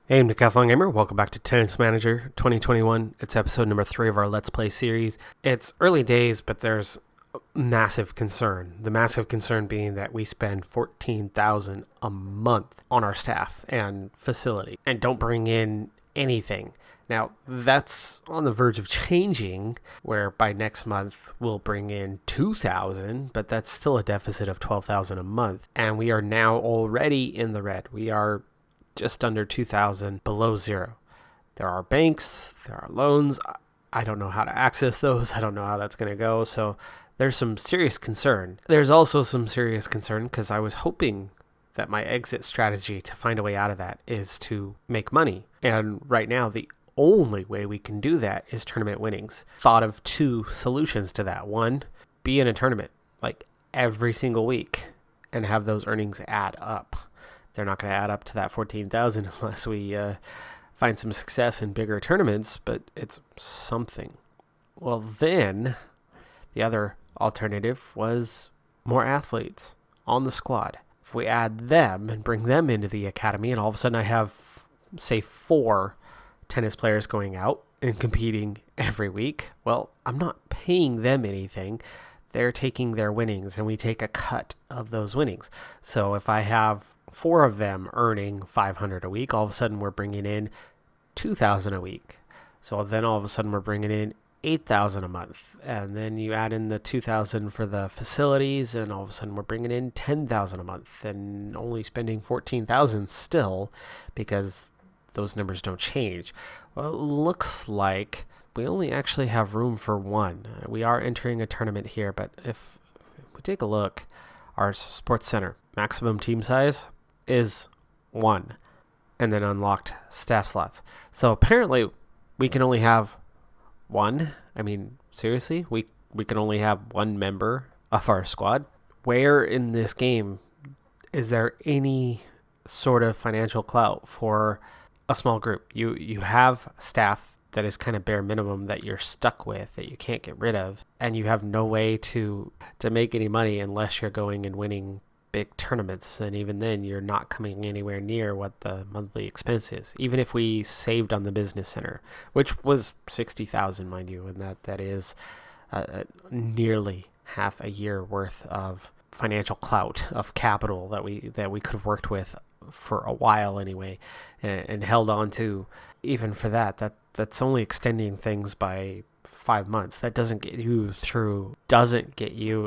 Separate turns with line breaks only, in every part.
Hey, I'm Decathlon Gamer. Welcome back to Tennis Manager 2021. It's episode number 3 of our Let's Play series. It's early days, but there's massive concern. The massive concern being that we spend $14,000 a month on our staff and facility and don't bring in anything. Now, that's on the verge of changing, where by next month we'll bring in $2,000, but that's still a deficit of $12,000 a month. And we are now already in the red. We are just under 2,000 below zero. There are banks, there are loans. I don't know how to access those. I don't know how that's going to go. So there's some serious concern. There's also some serious concern because I was hoping that my exit strategy to find a way out of that is to make money. And right now, the only way we can do that is tournament winnings. Thought of two solutions to that. One, be in a tournament like every single week and have those earnings add up. They're not going to add up to that 14,000 unless we find some success in bigger tournaments, but it's something. Well, then the other alternative was more athletes on the squad. If we add them and bring them into the academy, and all of a sudden I have, say, 4 tennis players going out and competing every week, well, I'm not paying them anything. They're taking their winnings, and we take a cut of those winnings. So if I have 4 of them earning $500 a week, all of a sudden we're bringing in $2,000 a week. So then all of a sudden we're bringing in $8,000 a month, and then you add in the $2,000 for the facilities, and all of a sudden we're bringing in $10,000 a month, and only spending $14,000 still because those numbers don't change. Well, it looks like we only actually have room for one. We are entering a tournament here, but if we take a look, our sports center maximum team size is 1, and then unlocked staff slots. So apparently we can only have 1. I mean, seriously, we can only have 1 member of our squad. Where in this game is there any sort of financial clout for a small group? You have staff that is kind of bare minimum that you're stuck with, that you can't get rid of, and you have no way to make any money unless you're going and winning big tournaments, and even then you're not coming anywhere near what the monthly expense is, even if we saved on the business center, which was 60,000, mind you, and that is nearly half a year worth of financial clout, of capital that we could have worked with for a while anyway, and held on to. Even for that's only extending things by 5 months. That doesn't get you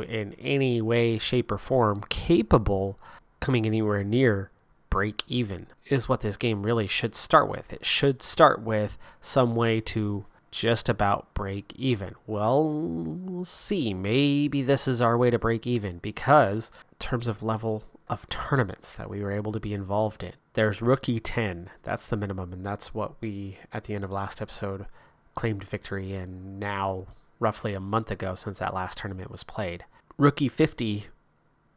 in any way, shape, or form capable coming anywhere near break even, is what this game really should start with. It should start with some way to just about break even. Well, we'll see. Maybe this is our way to break even, because in terms of level of tournaments that we were able to be involved in, there's rookie 10. That's the minimum, and that's what we, at the end of last episode, claimed victory in, now roughly a month ago since that last tournament was played. Rookie 50,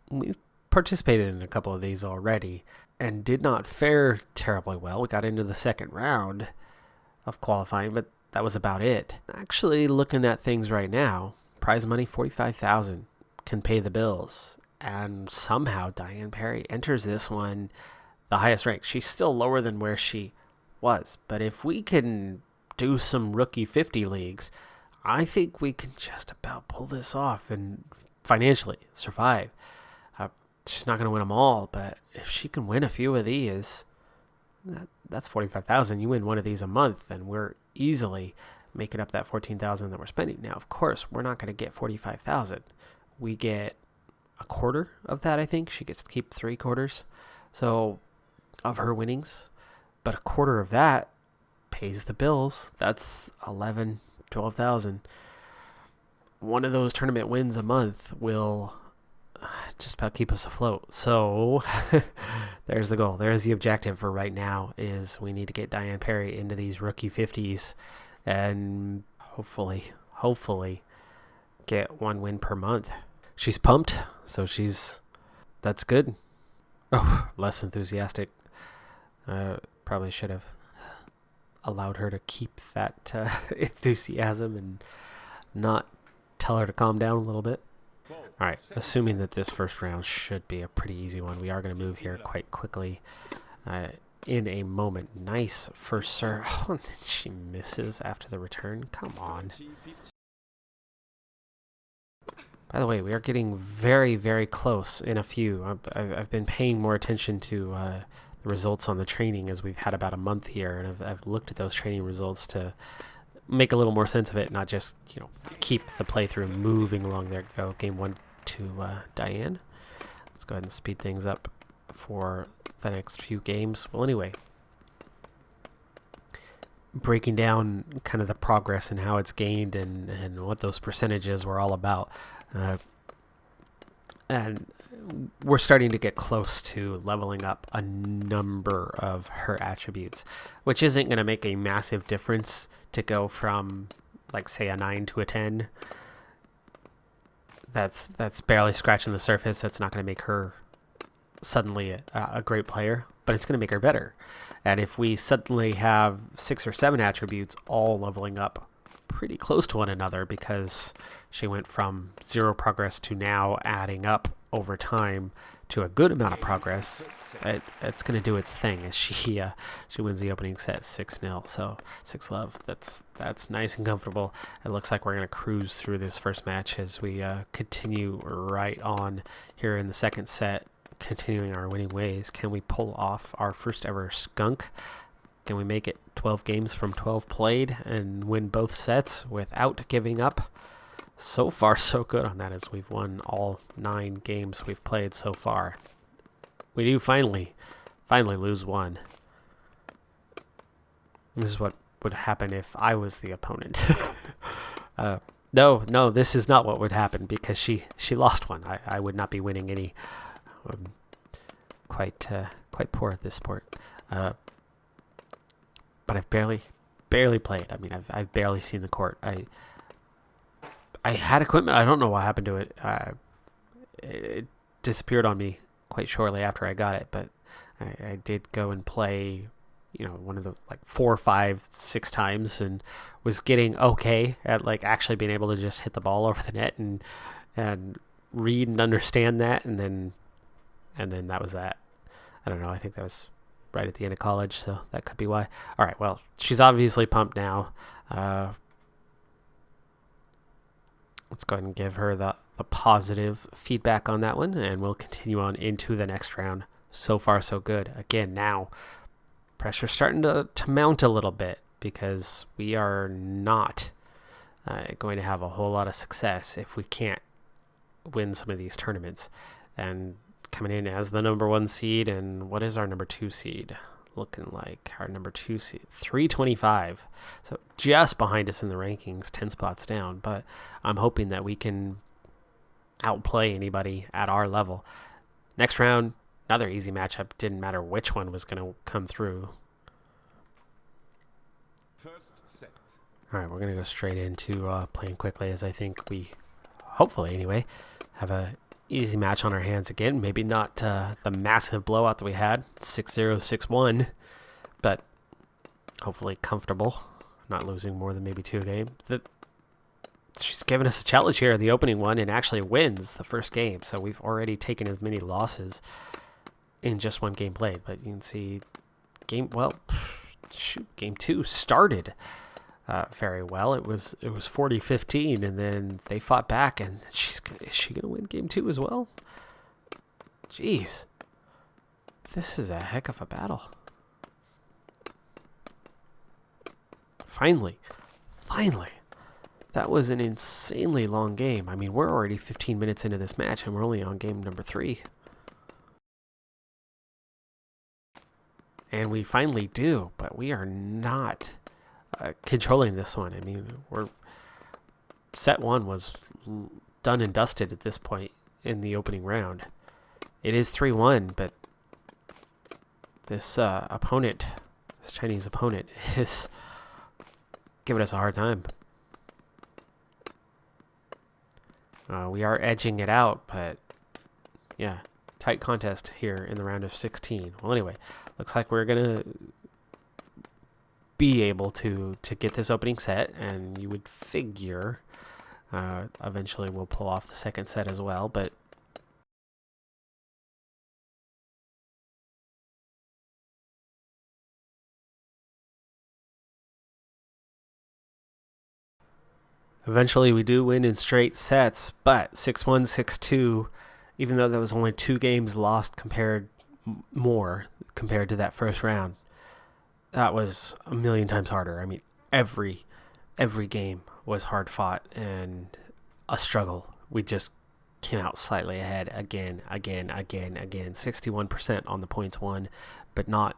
we've participated in a couple of these already and did not fare terribly well. We got into the second round of qualifying, but that was about it. Actually, looking at things right now, prize money $45,000 can pay the bills, and somehow Diane Perry enters this one the highest rank. She's still lower than where she was, but if we can do some rookie 50 leagues, I think we can just about pull this off and financially survive. She's not going to win them all, but if she can win a few of these, that's 45,000. You win one of these a month, and we're easily making up that 14,000 that we're spending. Now, of course, we're not going to get 45,000. We get a quarter of that. I think she gets to keep 3/4, so of her winnings, but a quarter of that pays the bills. That's 12,000. One of those tournament wins a month will just about keep us afloat. So there's the goal. There's the objective for right now, is we need to get Diane Perry into these rookie 50s and hopefully get 1 win per month. She's pumped, so that's good. Oh, less enthusiastic. Probably should have allowed her to keep that enthusiasm and not tell her to calm down a little bit. All right, assuming that this first round should be a pretty easy one, we are going to move here quite quickly. in a moment. Nice first serve. Oh, she misses after the return. Come on. By the way, we are getting very, very close in a few. I've been paying more attention to the results on the training as we've had about a month here, and I've looked at those training results to make a little more sense of it, not just keep the playthrough moving along. There go, game 1 to Diane. Let's go ahead and speed things up for the next few games. Well, anyway, breaking down kind of the progress and how it's gained and what those percentages were all about. And we're starting to get close to leveling up a number of her attributes, which isn't going to make a massive difference to go from, like, say, a 9 to a 10. That's barely scratching the surface. That's not going to make her suddenly a great player, but it's going to make her better. And if we suddenly have 6 or 7 attributes all leveling up pretty close to one another, because she went from 0 progress to now adding up over time to a good amount of progress, it's going to do its thing as she wins the opening set 6-0. So 6-love. That's nice and comfortable. It looks like we're going to cruise through this first match as we continue right on here in the second set, continuing our winning ways. Can we pull off our first ever skunk? Can we make it 12 games from 12 played and win both sets without giving up? So far, so good on that, as we've won all 9 games we've played so far. We do finally lose one. This is what would happen if I was the opponent. No, this is not what would happen, because she lost one. I would not be winning any. Quite poor at this sport. But I've barely played. I mean, I've barely seen the court. I had equipment. I don't know what happened to it. It disappeared on me quite shortly after I got it, but I did go and play, one of those, like, 4, 5, 6 times, and was getting okay at, like, actually being able to just hit the ball over the net and read and understand that, and then that was that. I don't know. I think that was right at the end of college, so that could be why. All right, well, she's obviously pumped now. Let's go ahead and give her the positive feedback on that one, and we'll continue on into the next round. So far, so good. Again, now, pressure's starting to mount a little bit, because we are not going to have a whole lot of success if we can't win some of these tournaments. And coming in as the number 1 seed, and what is our number 2 seed looking like? Our number 2 seed, 325. So just behind us in the rankings, 10 spots down. But I'm hoping that we can outplay anybody at our level. Next round, another easy matchup. Didn't matter which one was going to come through.
First set.
All right, we're going to go straight into playing quickly, as I think we, hopefully anyway, have a easy match on our hands again. Maybe not the massive blowout that we had, 6-0, 6-1, but hopefully comfortable, not losing more than maybe 2 a game. She's given us a challenge here in the opening one and actually wins the first game, so we've already taken as many losses in just 1 game played. But you can see game 2 started very well. It was 40-15, and then they fought back, and is she gonna win game 2 as well? Jeez, this is a heck of a battle. Finally, that was an insanely long game. I mean, we're already 15 minutes into this match, and we're only on game number 3. And we finally do, but we are not controlling this one. I mean, set 1 was done and dusted at this point in the opening round. It is 3-1, but this Chinese opponent is giving us a hard time. We are edging it out, but yeah, tight contest here in the round of 16. Well, anyway, looks like we're gonna be able to get this opening set, and you would figure eventually we'll pull off the second set as well, but Eventually, we do win in straight sets, but 6-1, 6-2, even though there was only 2 games lost more compared to that first round, that was a million times harder. I mean, every game was hard fought and a struggle. We just came out slightly ahead again. 61% on the points won, but not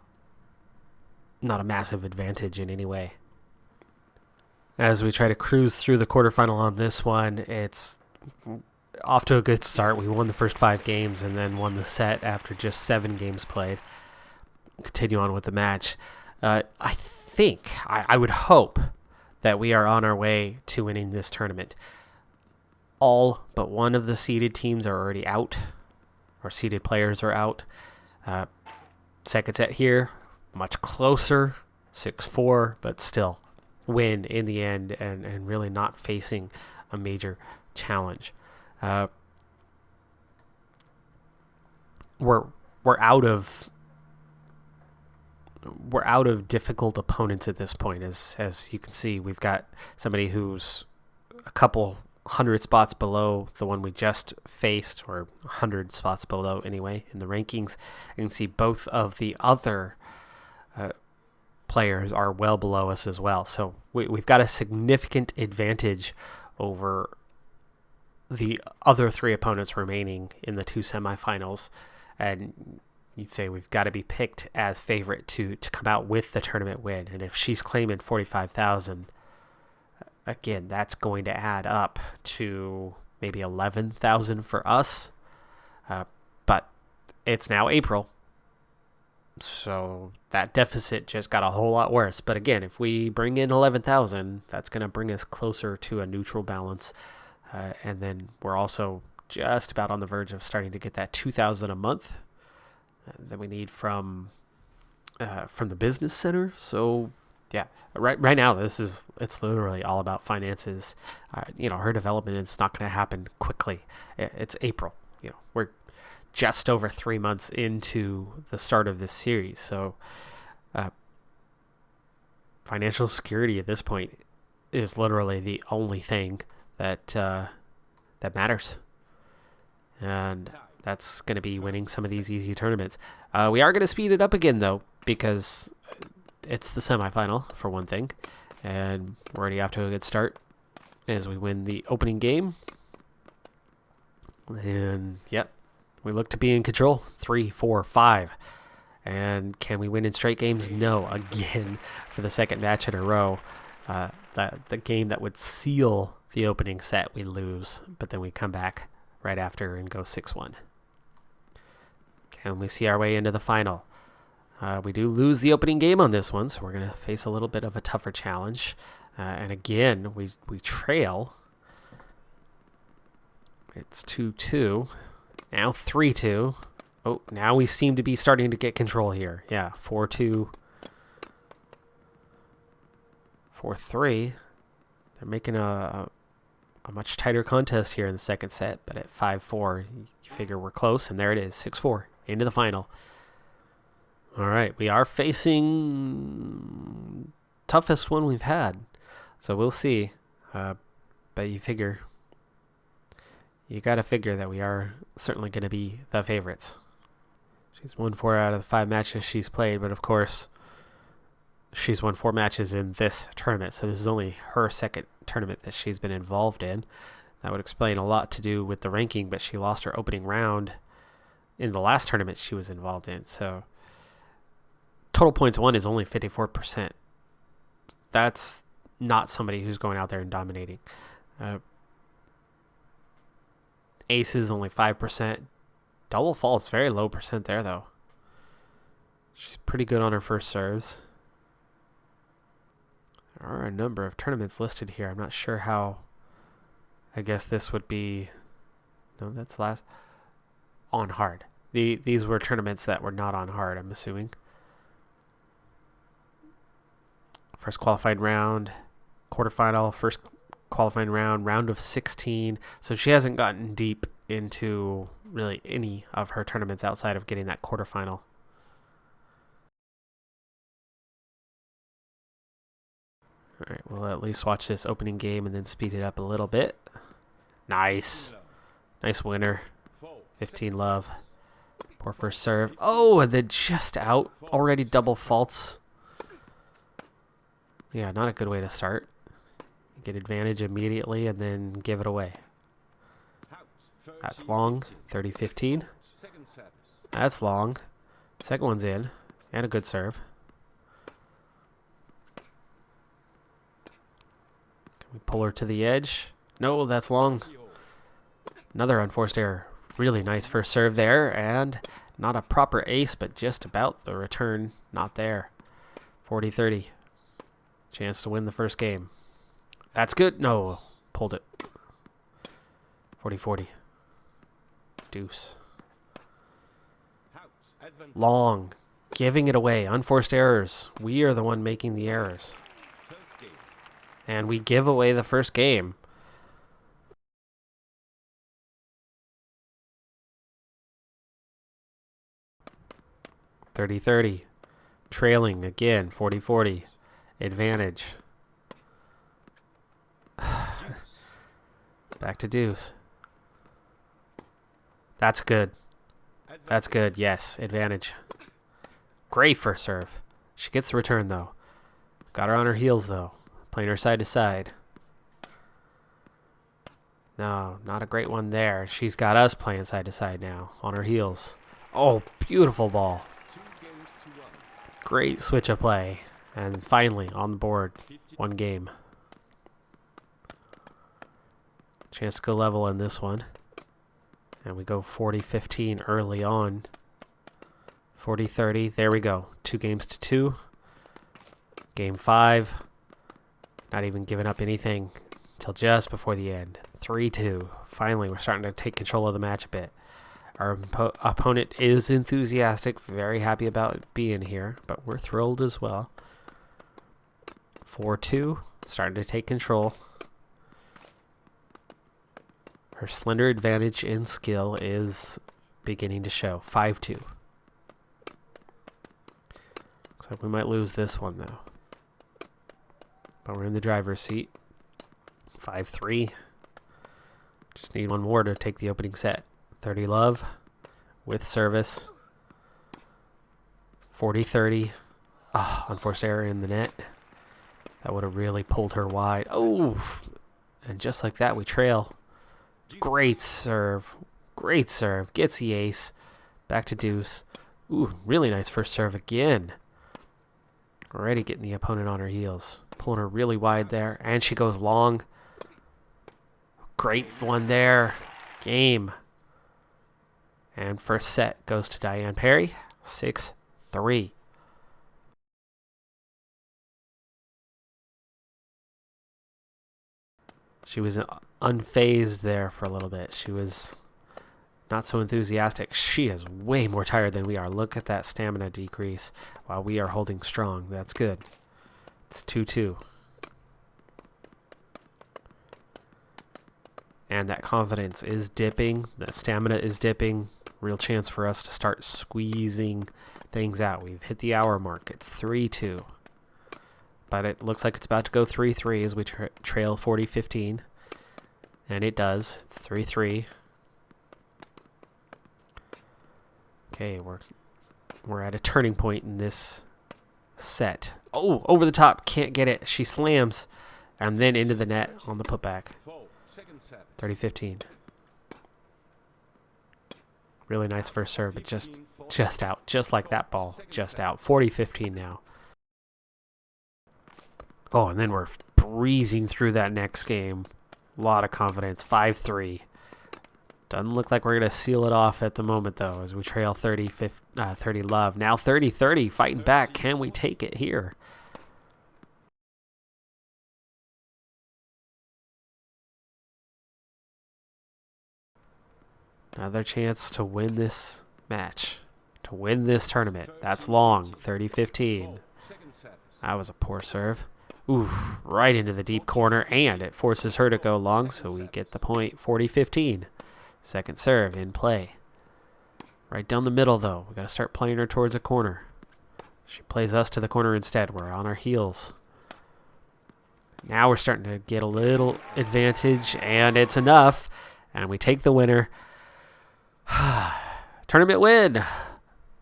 a massive advantage in any way. As we try to cruise through the quarterfinal on this one, it's off to a good start. We won the first 5 games and then won the set after just 7 games played. Continue on with the match. I would hope that we are on our way to winning this tournament. All but one of the seeded teams are already out, or seeded players are out. Second set here, much closer, 6-4, but still win in the end and really not facing a major challenge. We're out of difficult opponents at this point. As you can see, we've got somebody who's a couple 100 spots below the one we just faced, or 100 spots below anyway in the rankings. You can see both of the other players are well below us as well. So we've got a significant advantage over the other 3 opponents remaining in the 2 semifinals. And you'd say we've got to be picked as favorite to come out with the tournament win. And if she's claiming 45,000, again, that's going to add up to maybe 11,000 for us. But it's now April, so that deficit just got a whole lot worse. But again, if we bring in 11,000, that's going to bring us closer to a neutral balance. And then we're also just about on the verge of starting to get that 2,000 a month that we need from the business center. So yeah, right now it's literally all about finances. Her development is not going to happen quickly. It's April. We're just over 3 months into the start of this series. So financial security at this point is literally the only thing that matters. And that's going to be winning some of these easy tournaments. We are going to speed it up again, though, because it's the semifinal, for one thing. And we're already off to a good start as we win the opening game. And, yep, we look to be in control. 3, 4, 5. And can we win in straight games? No, again, for the second match in a row. The game that would seal the opening set, we lose. But then we come back right after and go 6-1. Can we see our way into the final? We do lose the opening game on this one, so we're going to face a little bit of a tougher challenge. And again, we trail. It's 2-2. Now 3-2. Oh, now we seem to be starting to get control here. Yeah, 4-2. 4-3. They're making a much tighter contest here in the second set, but at 5-4, you figure we're close, and there it is, 6-4, into the final. All right, we are facing toughest one we've had, so we'll see. But you got to figure that we are certainly going to be the favorites. She's won 4 out of the 5 matches she's played, but of course, she's won 4 matches in this tournament, so this is only her second tournament that she's been involved in. That would explain a lot to do with the ranking, but she lost her opening round in the last tournament she was involved in. So total points won is only 54%. That's not somebody who's going out there and dominating. Aces only 5%. Double faults, very low percent there, though. She's pretty good on her first serves. There are a number of tournaments listed here. I'm not sure how. I guess this would be. No, that's last. On hard. These were tournaments that were not on hard, I'm assuming. First qualifying round, quarterfinal, first qualifying round, round of 16. So she hasn't gotten deep into really any of her tournaments outside of getting that quarterfinal. All right, we'll at least watch this opening game and then speed it up a little bit. Nice. Nice winner. 15 love. Poor first serve. Oh, and then just out. Already double faults. Yeah, not a good way to start. Get advantage immediately and then give it away. That's long. 30-15. That's long. Second one's in. And a good serve. Can we pull her to the edge? No, that's long. Another unforced error. Really nice first serve there. And not a proper ace, but just about the return. Not there. 40-30. Chance to win the first game. That's good. No. Pulled it. 40-40. Deuce. Long. Giving it away. Unforced errors. We are the one making the errors. And we give away the first game. (30-30). Trailing again. 40-40. Advantage. Back to deuce. That's good. That's good. Yes. Advantage. Great first serve. She gets the return, though. Got her on her heels, though. Playing her side to side. No, not a great one there. She's got us playing side to side now. On her heels. Oh, beautiful ball. Great switch of play. And finally, on the board. One game. Chance to go level in this one. And we go 40-15 early on. 40-30. There we go. 2 games to 2. Game 5. Not even giving up anything till just before the end. 3-2. Finally, we're starting to take control of the match a bit. Our opponent is enthusiastic. Very happy about being here. But we're thrilled as well. 4-2. Starting to take control. Her slender advantage in skill is beginning to show. 5-2. Looks like we might lose this one, though. But we're in the driver's seat. 5-3. Just need one more to take the opening set. 30 love with service. 40-30. Oh, unforced error in the net. That would have really pulled her wide. Oh, and just like that, we trail. Great serve. Great serve. Gets the ace. Back to deuce. Ooh, really nice first serve again. Already getting the opponent on her heels. Pulling her really wide there. And she goes long. Great one there. Game. And first set goes to Diane Perry. 6-3. She was unfazed there for a little bit. She was not so enthusiastic. She is way more tired than we are. Look at that stamina decrease while we are holding strong. That's good. It's 2-2. And that confidence is dipping. That stamina is dipping. Real chance for us to start squeezing things out. We've hit the hour mark. It's 3-2. But it looks like it's about to go 3-3 as we trail 40-15. And it does. It's 3-3. Okay, we're at a turning point in this set. Oh, over the top. Can't get it. She slams. And then into the net on the putback. 30-15. Really nice first serve, but just out. Just like that ball. Just out. 40-15 now. Oh, and then we're breezing through that next game. A lot of confidence. 5-3. Doesn't look like we're going to seal it off at the moment, though, as we trail 30 love. Now 30-30. Fighting back. Can we take it here? Another chance to win this match. To win this tournament. That's long. 30-15. That was a poor serve. Ooh, right into the deep corner, and it forces her to go long, so we get the point. 40-15. Second serve in play. Right down the middle, though. We got to start playing her towards a corner. She plays us to the corner instead. We're on our heels. Now we're starting to get a little advantage, and it's enough. And we take the winner. Tournament win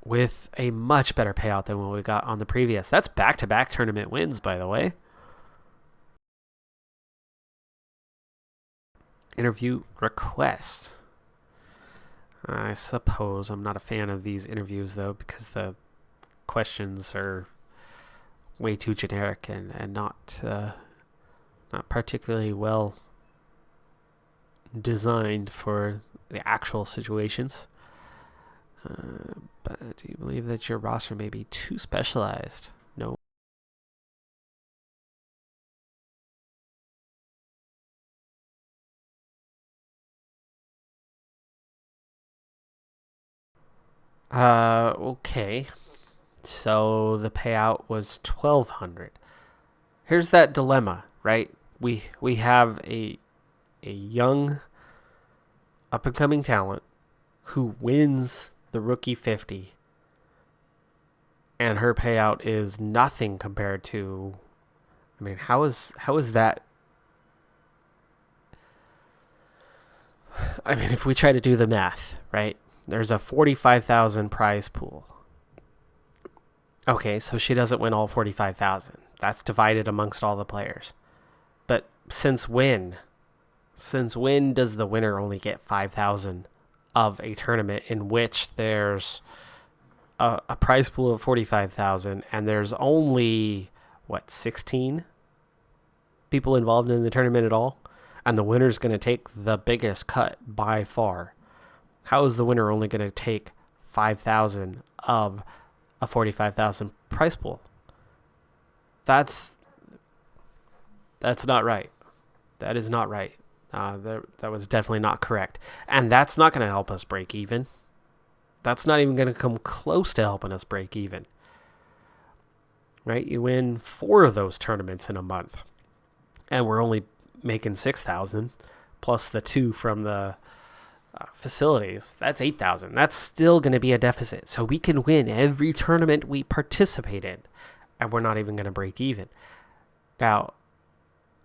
with a much better payout than what we got on the previous. That's back-to-back tournament wins, by the way. Interview request. I suppose I'm not a fan of these interviews, though, because the questions are way too generic and not particularly well designed for the actual situations. But do you believe that your roster may be too specialized? No. Okay. So the payout was $1,200. Here's that dilemma, right? We have a young up and coming talent who wins the rookie 50, and her payout is nothing compared to. I mean, how is that? I mean, if we try to do the math, right? There's a 45,000 prize pool. Okay, so she doesn't win all 45,000. That's divided amongst all the players. But since when? Since when does the winner only get 5,000 of a tournament in which there's a prize pool of 45,000 and there's only 16 people involved in the tournament at all, and the winner's going to take the biggest cut by far? How is the winner only going to take 5,000 of a 45,000 prize pool? That's not right. That is not right. That was definitely not correct. And that's not going to help us break even. That's not even going to come close to helping us break even. Right? You win 4 of those tournaments in a month, and we're only making 6,000 plus the 2 from the facilities. That's 8,000. That's still going to be a deficit. So we can win every tournament we participate in, and we're not even going to break even. Now,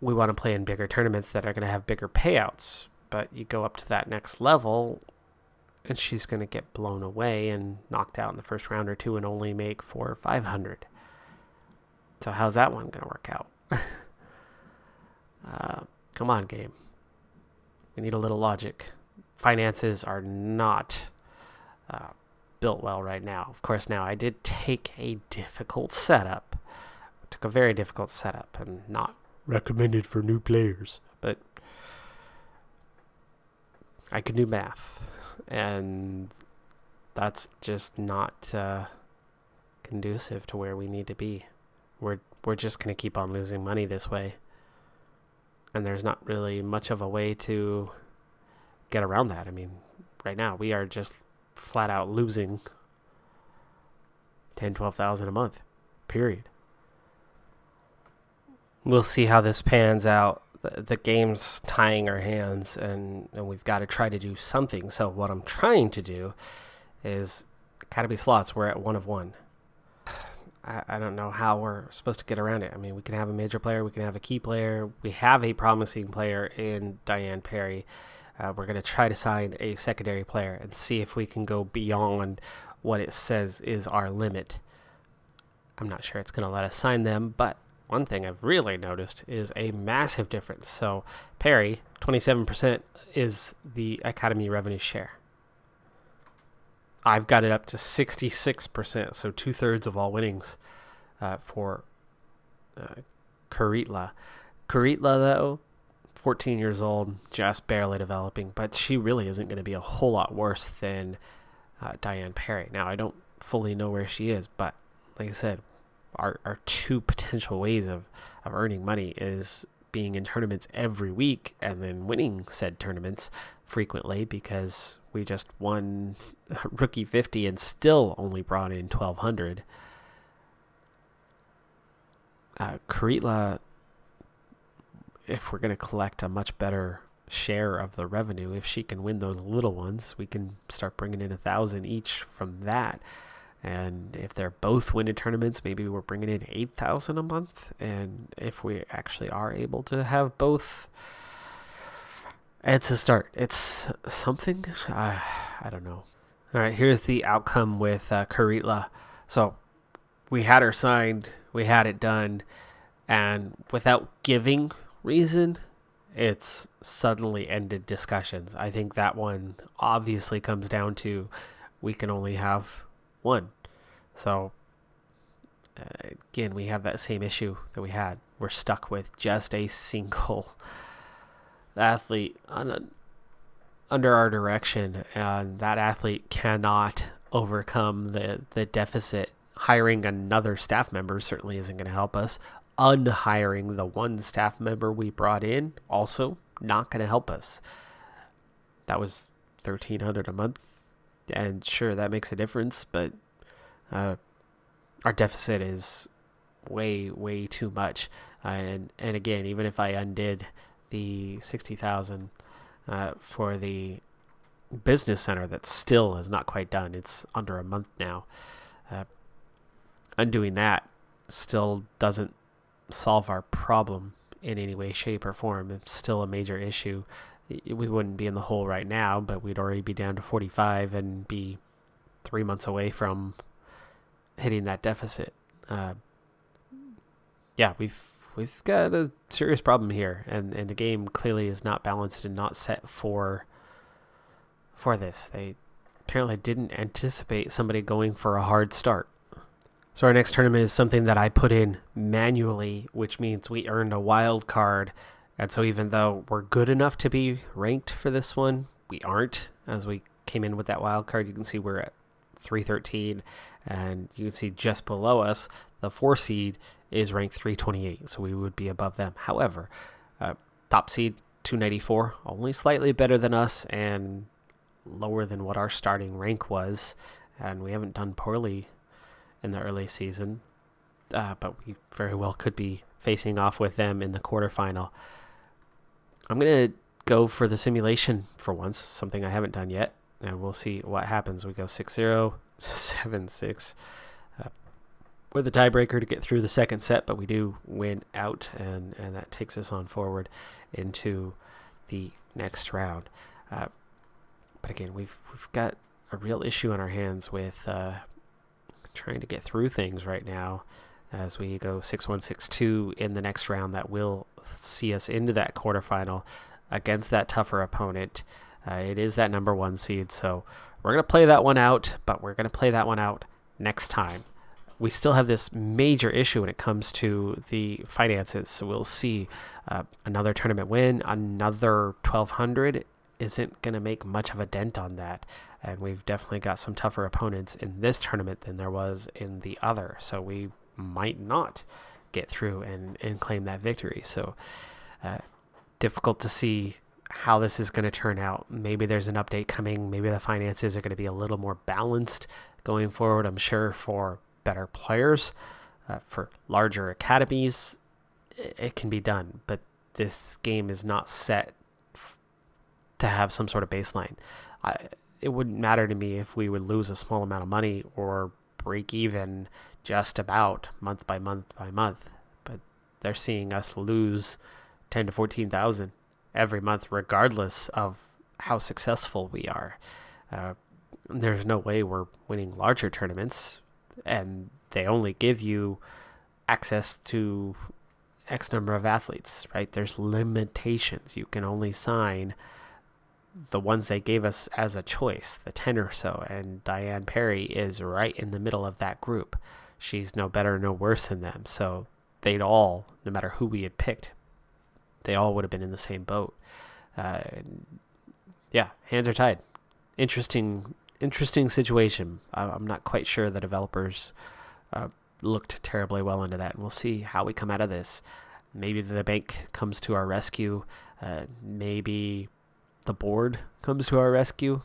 we want to play in bigger tournaments that are going to have bigger payouts, but you go up to that next level, and she's going to get blown away and knocked out in the first round or 2 and only make 400 or 500. So how's that one going to work out? Come on, game. We need a little logic. Finances are not built well right now. Of course, now I did take a difficult setup. I took a very difficult setup and not recommended for new players. But I could do math, and that's just not conducive to where we need to be. We're just going to keep on losing money this way. And there's not really much of a way to get around that. I mean, right now we are just flat out losing 10, 12,000 a month, period. We'll see how this pans out. The game's tying our hands, and we've got to try to do something. So what I'm trying to do is Academy slots. We're at 1 of 1. I don't know how we're supposed to get around it. I mean, we can have a major player. We can have a key player. We have a promising player in Diane Perry. We're going to try to sign a secondary player and see if we can go beyond what it says is our limit. I'm not sure it's going to let us sign them, but one thing I've really noticed is a massive difference. So Perry, 27% is the Academy revenue share. I've got it up to 66%, so 2/3 of all winnings for Karitla. Karitla, though, 14 years old, just barely developing, but she really isn't going to be a whole lot worse than Diane Perry. Now, I don't fully know where she is, but like I said, our 2 potential ways of earning money is being in tournaments every week and then winning said tournaments frequently, because we just won rookie 50 and still only brought in 1,200. Karitla, if we're going to collect a much better share of the revenue, if she can win those little ones, we can start bringing in 1,000 each from that. And if they're both winning tournaments, maybe we're bringing in 8,000 a month. And if we actually are able to have both, it's a start. It's something. I don't know. All right, here's the outcome with Karitla. So we had her signed, we had it done, and without giving reason, it's suddenly ended discussions. I think that one obviously comes down to we can only have one. So again, we have that same issue that we had. We're stuck with just a single athlete under our direction, and that athlete cannot overcome the deficit. Hiring another staff member certainly isn't going to help us. Unhiring the one staff member we brought in also not going to help us. That was $1,300 a month, and sure, that makes a difference, but our deficit is way too much. And again, even if I undid the 60,000 for the business center, that still is not quite done. It's under a month now. Undoing that still doesn't solve our problem in any way, shape, or form. It's still a major issue. We wouldn't be in the hole right now, but we'd already be down to 45 and be 3 months away from hitting that deficit. We've got a serious problem here, and the game clearly is not balanced and not set for this. They apparently didn't anticipate somebody going for a hard start. So our next tournament is something that I put in manually, which means we earned a wild card. And so even though we're good enough to be ranked for this one, we aren't. As we came in with that wild card, you can see we're at 313, and you can see just below us, the 4 seed is ranked 328, so we would be above them. However, top seed 294, only slightly better than us and lower than what our starting rank was, and we haven't done poorly in the early season, but we very well could be facing off with them in the quarterfinal. I'm going to go for the simulation for once, something I haven't done yet, and we'll see what happens. We go 6-0, 7-6. We're the tiebreaker to get through the second set, but we do win out, and that takes us on forward into the next round. But again, we've got a real issue on our hands with trying to get through things right now as we go 6-1, 6-2 in the next round. That will see us into that quarterfinal against that tougher opponent. It is that number 1 seed, so we're going to play that one out, but we're going to play that one out next time. We still have this major issue when it comes to the finances, so we'll see. Another tournament win, another 1,200 isn't going to make much of a dent on that, and we've definitely got some tougher opponents in this tournament than there was in the other, so we might not get through and claim that victory. So difficult to see how this is going to turn out. Maybe there's an update coming. Maybe the finances are going to be a little more balanced going forward. I'm sure for better players, for larger academies, it can be done. But this game is not set to have some sort of baseline. It wouldn't matter to me if we would lose a small amount of money or break even just about month by month by month. But they're seeing us lose 10 to 14,000 every month, regardless of how successful we are. There's no way we're winning larger tournaments, and they only give you access to X number of athletes, right? There's limitations. You can only sign the ones they gave us as a choice, the 10 or so, and Diane Perry is right in the middle of that group. She's no better, no worse than them, so they'd all, no matter who we had picked, they all would have been in the same boat. Hands are tied. Interesting situation. I'm not quite sure the developers looked terribly well into that, and we'll see how we come out of this. Maybe the bank comes to our rescue. Maybe the board comes to our rescue.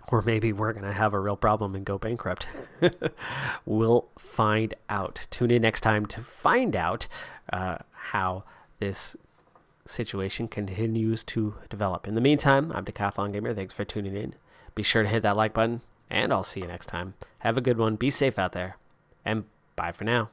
Or maybe we're going to have a real problem and go bankrupt. We'll find out. Tune in next time to find out how this situation continues to develop. In the meantime, I'm Decathlon Gamer. Thanks for tuning in. Be sure to hit that like button. and I'll see you next time. Have a good one. Be safe out there. And bye for now.